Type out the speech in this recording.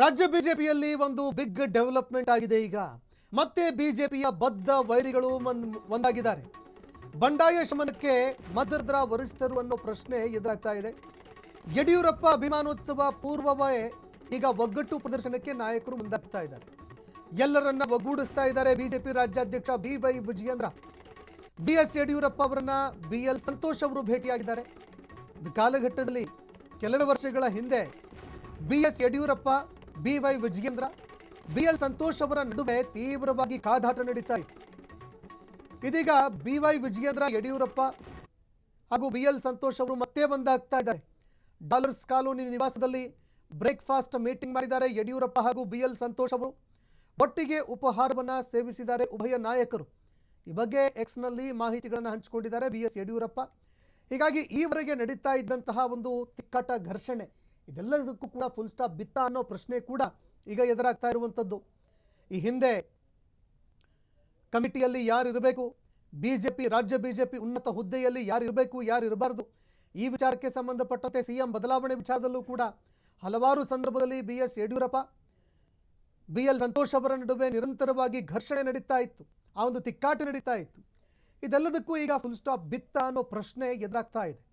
ರಾಜ್ಯ ಬಿಜೆಪಿಯಲ್ಲಿ ಒಂದು ಬಿಗ್ ಡೆವಲಪ್ಮೆಂಟ್ ಆಗಿದೆ. ಈಗ ಮತ್ತೆ ಬಿಜೆಪಿಯ ಬದ್ಧ ವೈರಿಗಳು ಒಂದಾಗಿದ್ದಾರೆ. ಬಂಡಾಯ ಶಮನಕ್ಕೆ ಮದರ್ದ್ರ ವರಿಷ್ಠರು ಅನ್ನೋ ಪ್ರಶ್ನೆ ಎದುರಾಗ್ತಾ ಇದೆ. ಯಡಿಯೂರಪ್ಪ ಅಭಿಮಾನೋತ್ಸವ ಪೂರ್ವವೇ ಈಗ ಒಗ್ಗಟ್ಟು ಪ್ರದರ್ಶನಕ್ಕೆ ನಾಯಕರು ಮುಂದಾಗ್ತಾ ಇದ್ದಾರೆ. ಎಲ್ಲರನ್ನ ಒಗ್ಗೂಡಿಸ್ತಾ ಇದ್ದಾರೆ. ಬಿಜೆಪಿ ರಾಜ್ಯಾಧ್ಯಕ್ಷ BY ವಿಜಯೇಂದ್ರ BS ಯಡಿಯೂರಪ್ಪ ಅವರನ್ನ BL ಸಂತೋಷ್ ಅವರು ಭೇಟಿಯಾಗಿದ್ದಾರೆ. ಕಾಲಘಟ್ಟದಲ್ಲಿ ಕೆಲವೇ ವರ್ಷಗಳ ಹಿಂದೆ BS Yediyurappa, BY Vijayendra, BL Santosh ಅವರ ನಡುವೆ ತೀವ್ರವಾಗಿ ಕಾದಾಟ ನಡೀತಾ ಇತ್ತು. ಇದೀಗ BY ವಿಜಯೇಂದ್ರ, ಯಡಿಯೂರಪ್ಪ ಹಾಗೂ BL ಸಂತೋಷ್ ಅವರು ಮತ್ತೆ ಒಂದಾಗ್ತಾ ಇದ್ದಾರೆ. ಡಾಲರ್ಸ್ ಕಾಲೋನಿ ನಿವಾಸದಲ್ಲಿ ಬ್ರೇಕ್ಫಾಸ್ಟ್ ಮೀಟಿಂಗ್ ಮಾಡಿದ್ದಾರೆ. ಯಡಿಯೂರಪ್ಪ ಹಾಗೂ BL ಸಂತೋಷ್ ಅವರು ಒಟ್ಟಿಗೆ ಉಪಹಾರವನ್ನು ಸೇವಿಸಿದ್ದಾರೆ ಉಭಯ ನಾಯಕರು. ಈ ಬಗ್ಗೆ ಎಕ್ಸ್ನಲ್ಲಿ ಮಾಹಿತಿಗಳನ್ನು ಹಂಚಿಕೊಂಡಿದ್ದಾರೆ BS ಯಡಿಯೂರಪ್ಪ. ಹೀಗಾಗಿ ಈವರೆಗೆ ನಡೀತಾ ಇದ್ದಂತಹ ಒಂದು ತಿಕ್ಕಾಟ, ಘರ್ಷಣೆ, ಇದೆಲ್ಲದಕ್ಕೂ ಕೂಡ ಫುಲ್ ಸ್ಟಾಪ್ ಬಿತ್ತ ಅನ್ನೋ ಪ್ರಶ್ನೆ ಕೂಡ ಈಗ ಎದುರಾಗ್ತಾ ಇರುವಂಥದ್ದು. ಈ ಹಿಂದೆ ಕಮಿಟಿಯಲ್ಲಿ ಯಾರು ಇರಬೇಕು, ರಾಜ್ಯ ಬಿಜೆಪಿ ಉನ್ನತ ಹುದ್ದೆಯಲ್ಲಿ ಯಾರು ಇರಬೇಕು, ಯಾರು ಇರಬಾರ್ದು, ಈ ವಿಚಾರಕ್ಕೆ ಸಂಬಂಧಪಟ್ಟಂತೆ CM ಬದಲಾವಣೆ ವಿಚಾರದಲ್ಲೂ ಕೂಡ ಹಲವಾರು ಸಂದರ್ಭದಲ್ಲಿ BS ಯಡಿಯೂರಪ್ಪ, BL ಸಂತೋಷ್ ಅವರ ನಡುವೆ ನಿರಂತರವಾಗಿ ಘರ್ಷಣೆ ನಡೀತಾ ಇತ್ತು. ಆ ಒಂದು ತಿಕ್ಕಾಟ ನಡೀತಾ ಇತ್ತು. ಇದೆಲ್ಲದಕ್ಕೂ ಈಗ ಫುಲ್ ಸ್ಟಾಪ್ ಬಿತ್ತ ಅನ್ನೋ ಪ್ರಶ್ನೆ ಎದುರಾಗ್ತಾ ಇದೆ.